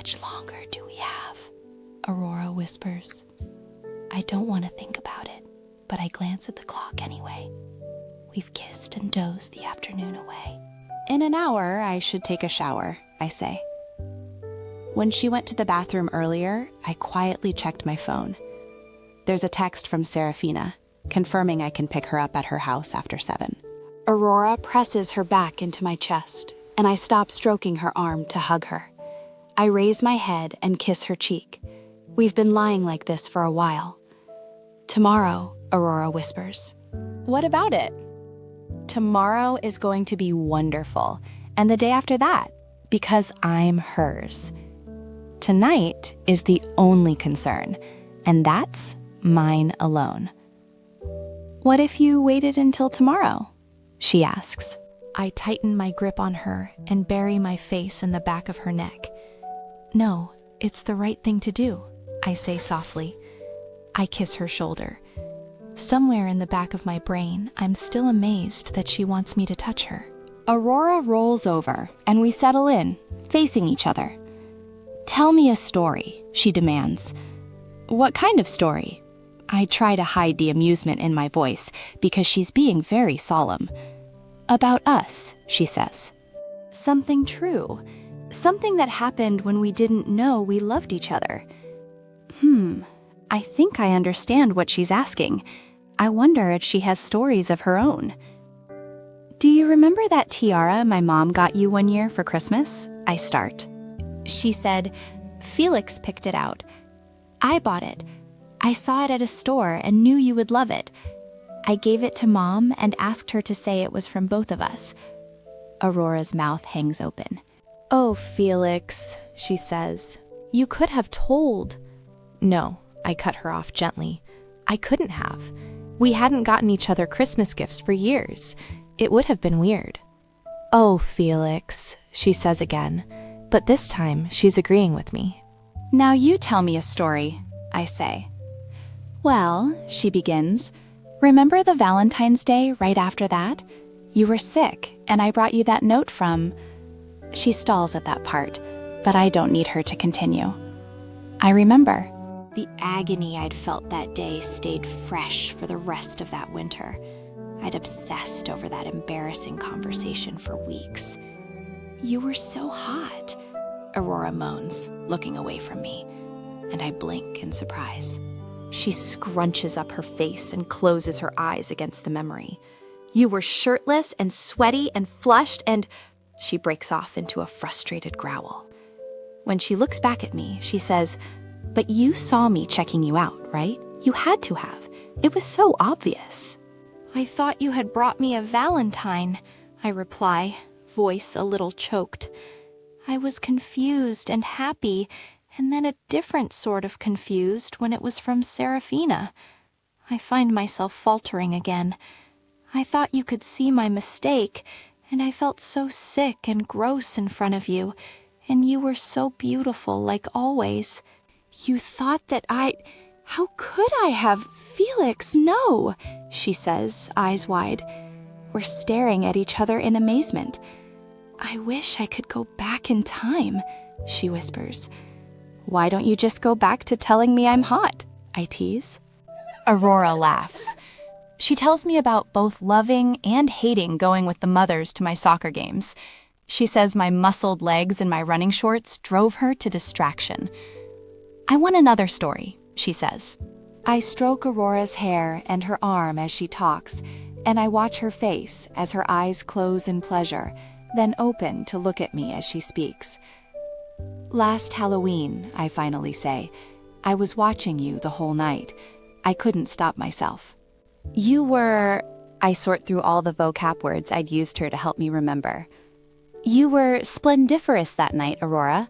much longer do we have? Aurora whispers. I don't want to think about it, but I glance at the clock anyway. We've kissed and dozed the afternoon away. In an hour, I should take a shower, I say. When she went to the bathroom earlier, I quietly checked my phone. There's a text from Serafina, confirming I can pick her up at her house after 7. Aurora presses her back into my chest, and I stop stroking her arm to hug her. I raise my head and kiss her cheek. We've been lying like this for a while. Tomorrow, Aurora whispers. What about it? Tomorrow is going to be wonderful, and the day after that, because I'm hers. Tonight is the only concern, and that's mine alone. What if you waited until tomorrow? She asks. I tighten my grip on her and bury my face in the back of her neck. No, it's the right thing to do, I say softly. I kiss her shoulder. Somewhere in the back of my brain, I'm still amazed that she wants me to touch her. Aurora rolls over, and we settle in, facing each other. Tell me a story, she demands. What kind of story? I try to hide the amusement in my voice because she's being very solemn. About us, she says. Something true. Something that happened when we didn't know we loved each other. I think I understand what she's asking. I wonder if she has stories of her own. Do you remember that tiara my mom got you one year for Christmas? I start. She said, Felix picked it out. I bought it. I saw it at a store and knew you would love it. I gave it to Mom and asked her to say it was from both of us. Aurora's mouth hangs open. Oh, Felix, she says. You could have told. No, I cut her off gently. I couldn't have. We hadn't gotten each other Christmas gifts for years. It would have been weird. Oh, Felix, she says again, but this time she's agreeing with me. Now you tell me a story, I say. Well, she begins, remember the Valentine's Day right after that? You were sick, and I brought you that note from... She stalls at that part, but I don't need her to continue. I remember. The agony I'd felt that day stayed fresh for the rest of that winter. I'd obsessed over that embarrassing conversation for weeks. You were so hot, Aurora moans, looking away from me, and I blink in surprise. She scrunches up her face and closes her eyes against the memory. You were shirtless and sweaty and flushed and... She breaks off into a frustrated growl. When she looks back at me, she says, but you saw me checking you out, right? You had to have. It was so obvious. I thought you had brought me a Valentine, I reply, voice a little choked. I was confused and happy, and then a different sort of confused when it was from Serafina. I find myself faltering again. I thought you could see my mistake, and I felt so sick and gross in front of you, and you were so beautiful like always. You thought that How could I have? Felix, no, she says, eyes wide. We're staring at each other in amazement. I wish I could go back in time, she whispers. Why don't you just go back to telling me I'm hot? I tease. Aurora laughs. She tells me about both loving and hating going with the mothers to my soccer games. She says my muscled legs and my running shorts drove her to distraction. I want another story, she says. I stroke Aurora's hair and her arm as she talks, and I watch her face as her eyes close in pleasure, then open to look at me as she speaks. Last Halloween, I finally say, I was watching you the whole night. I couldn't stop myself. You were... I sort through all the vocab words I'd used her to help me remember. You were splendiferous that night, Aurora.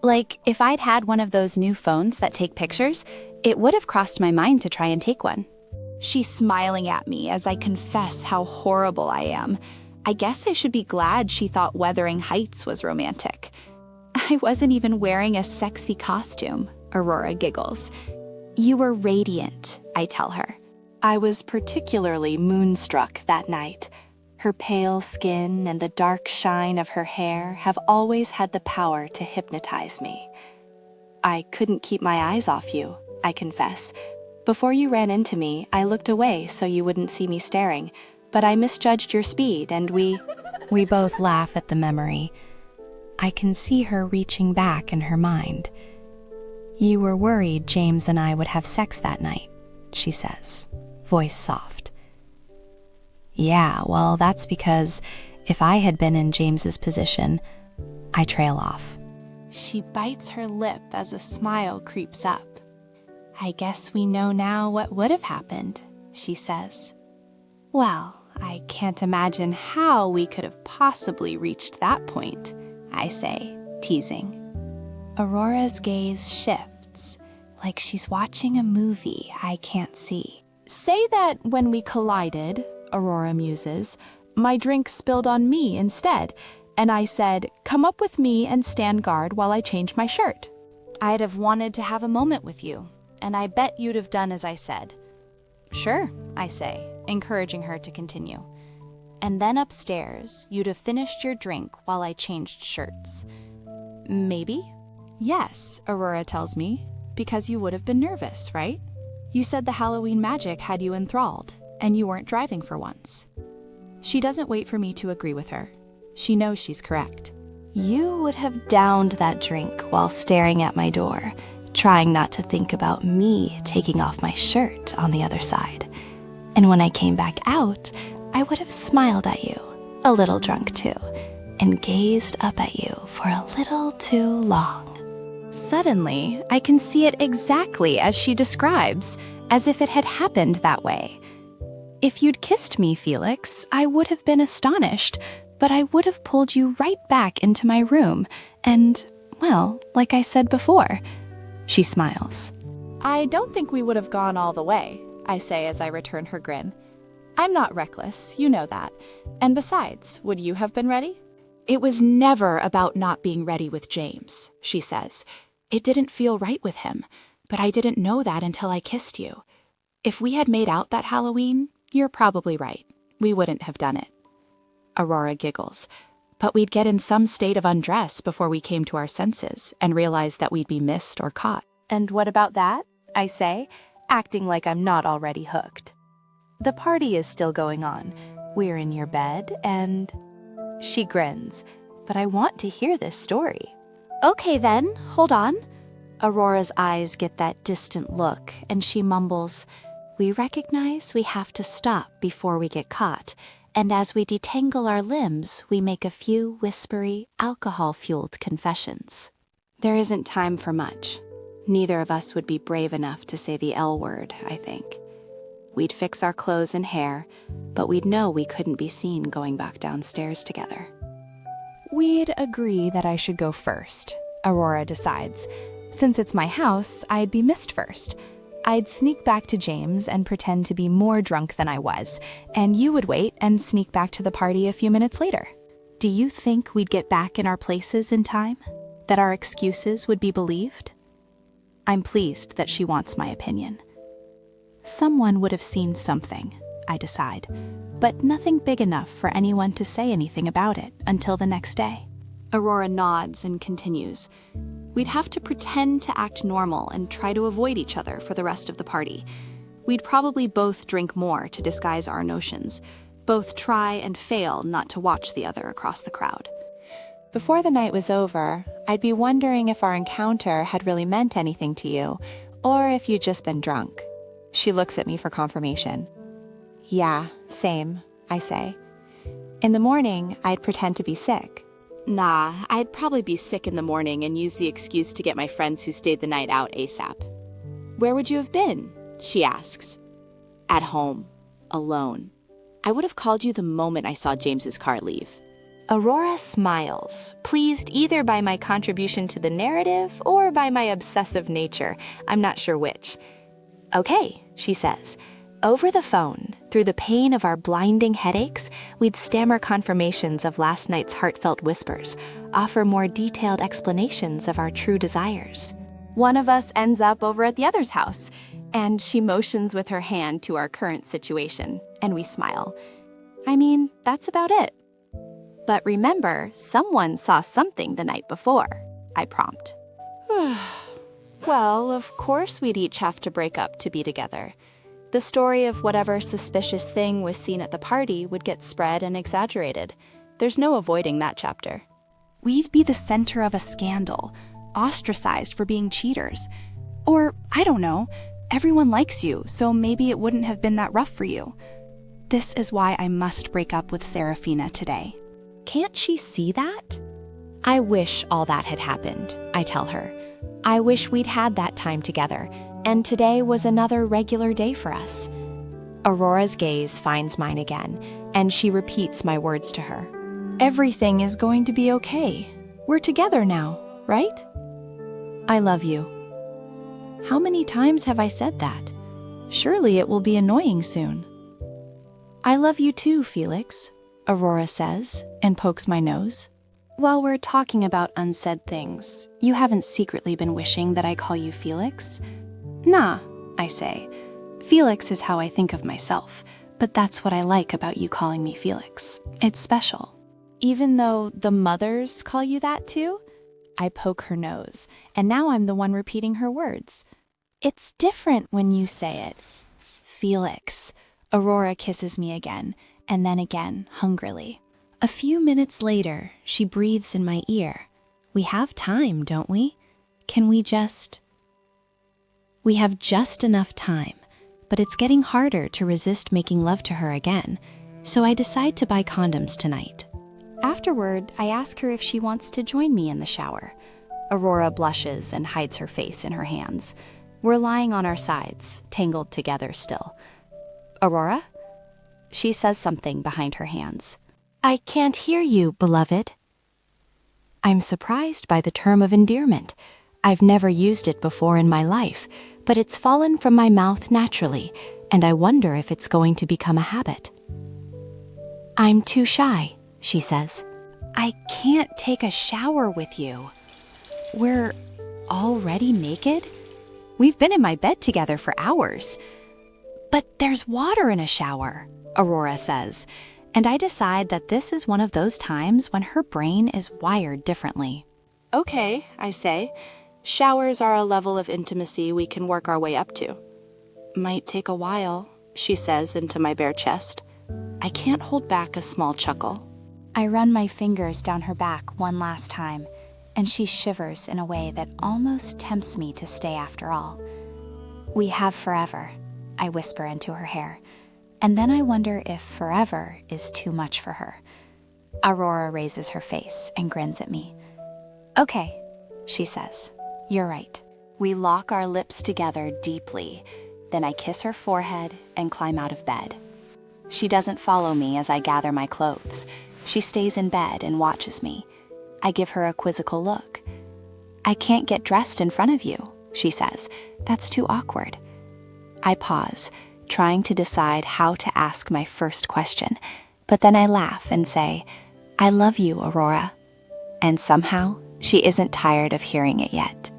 Like, if I'd had one of those new phones that take pictures, it would have crossed my mind to try and take one. She's smiling at me as I confess how horrible I am. I guess I should be glad she thought Wuthering Heights was romantic. I wasn't even wearing a sexy costume, Aurora giggles. You were radiant, I tell her. I was particularly moonstruck that night. Her pale skin and the dark shine of her hair have always had the power to hypnotize me. I couldn't keep my eyes off you, I confess. Before you ran into me, I looked away so you wouldn't see me staring, but I misjudged your speed and we both laugh at the memory. I can see her reaching back in her mind. You were worried James and I would have sex that night, she says, voice soft. Yeah, well, that's because if I had been in James's position, I trail off. She bites her lip as a smile creeps up. I guess we know now what would have happened, she says. Well, I can't imagine how we could have possibly reached that point, I say, teasing. Aurora's gaze shifts, like she's watching a movie I can't see. Say that when we collided, Aurora muses, my drink spilled on me instead, and I said, come up with me and stand guard while I change my shirt. I'd have wanted to have a moment with you, and I bet you'd have done as I said. Sure, I say, encouraging her to continue. And then upstairs, you'd have finished your drink while I changed shirts. Maybe? Yes, Aurora tells me, because you would have been nervous, right? You said the Halloween magic had you enthralled, and you weren't driving for once. She doesn't wait for me to agree with her. She knows she's correct. You would have downed that drink while staring at my door, trying not to think about me taking off my shirt on the other side. And when I came back out, I would have smiled at you, a little drunk too, and gazed up at you for a little too long. Suddenly, I can see it exactly as she describes, as if it had happened that way. If you'd kissed me, Felix, I would have been astonished, but I would have pulled you right back into my room, and, well, like I said before. She smiles. I don't think we would have gone all the way, I say as I return her grin. I'm not reckless, you know that. And besides, would you have been ready? It was never about not being ready with James, she says. It didn't feel right with him, but I didn't know that until I kissed you. If we had made out that Halloween, you're probably right. We wouldn't have done it. Aurora giggles. But we'd get in some state of undress before we came to our senses and realized that we'd be missed or caught. And what about that? I say, acting like I'm not already hooked. The party is still going on. We're in your bed and... She grins, but I want to hear this story. Okay then, hold on. Aurora's eyes get that distant look, and she mumbles, we recognize we have to stop before we get caught, and as we detangle our limbs, we make a few whispery, alcohol-fueled confessions. There isn't time for much. Neither of us would be brave enough to say the L word, I think. We'd fix our clothes and hair, but we'd know we couldn't be seen going back downstairs together. We'd agree that I should go first, Aurora decides. Since it's my house, I'd be missed first. I'd sneak back to James and pretend to be more drunk than I was, and you would wait and sneak back to the party a few minutes later. Do you think we'd get back in our places in time? That our excuses would be believed? I'm pleased that she wants my opinion. Someone would have seen something, I decide, but nothing big enough for anyone to say anything about it until the next day. Aurora nods and continues. We'd have to pretend to act normal and try to avoid each other for the rest of the party. We'd probably both drink more to disguise our notions, both try and fail not to watch the other across the crowd. Before the night was over, I'd be wondering if our encounter had really meant anything to you, or if you'd just been drunk. She looks at me for confirmation. Yeah, same, I say. In the morning, I'd pretend to be sick. Nah, I'd probably be sick in the morning and use the excuse to get my friends who stayed the night out ASAP. Where would you have been? She asks. At home. Alone. I would have called you the moment I saw James's car leave. Aurora smiles, pleased either by my contribution to the narrative or by my obsessive nature. I'm not sure which. Okay, she says. Over the phone, through the pain of our blinding headaches, we'd stammer confirmations of last night's heartfelt whispers, offer more detailed explanations of our true desires. One of us ends up over at the other's house, and she motions with her hand to our current situation, and we smile. I mean, that's about it. But remember, someone saw something the night before, I prompt. Well, of course we'd each have to break up to be together. The story of whatever suspicious thing was seen at the party would get spread and exaggerated. There's no avoiding that chapter. We'd be the center of a scandal, ostracized for being cheaters. Or, I don't know, everyone likes you, so maybe it wouldn't have been that rough for you. This is why I must break up with Serafina today. Can't she see that? I wish all that had happened, I tell her. I wish we'd had that time together, and today was another regular day for us. Aurora's gaze finds mine again, and she repeats my words to her. Everything is going to be okay. We're together now, right? I love you. How many times have I said that? Surely it will be annoying soon. I love you too, Felix, Aurora says, and pokes my nose. While we're talking about unsaid things, you haven't secretly been wishing that I call you Felix? Nah, I say. Felix is how I think of myself, but that's what I like about you calling me Felix. It's special. Even though the mothers call you that too? I poke her nose, and now I'm the one repeating her words. It's different when you say it. Felix. Aurora kisses me again, and then again, hungrily. A few minutes later, she breathes in my ear. We have time, don't we? Can we just... We have just enough time, but it's getting harder to resist making love to her again, so I decide to buy condoms tonight. Afterward, I ask her if she wants to join me in the shower. Aurora blushes and hides her face in her hands. We're lying on our sides, tangled together still. Aurora? She says something behind her hands. I can't hear you, beloved. I'm surprised by the term of endearment. I've never used it before in my life, but it's fallen from my mouth naturally, and I wonder if it's going to become a habit. I'm too shy, she says. I can't take a shower with you. We're already naked? We've been in my bed together for hours. But there's water in a shower, Aurora says, and I decide that this is one of those times when her brain is wired differently. Okay, I say. Showers are a level of intimacy we can work our way up to. Might take a while, she says into my bare chest. I can't hold back a small chuckle. I run my fingers down her back one last time, and she shivers in a way that almost tempts me to stay after all. We have forever, I whisper into her hair, and then I wonder if forever is too much for her. Aurora raises her face and grins at me. Okay, she says. You're right. We lock our lips together deeply. Then I kiss her forehead and climb out of bed. She doesn't follow me as I gather my clothes. She stays in bed and watches me. I give her a quizzical look. I can't get dressed in front of you, she says. That's too awkward. I pause, trying to decide how to ask my first question, but then I laugh and say, I love you, Aurora. And somehow, she isn't tired of hearing it yet.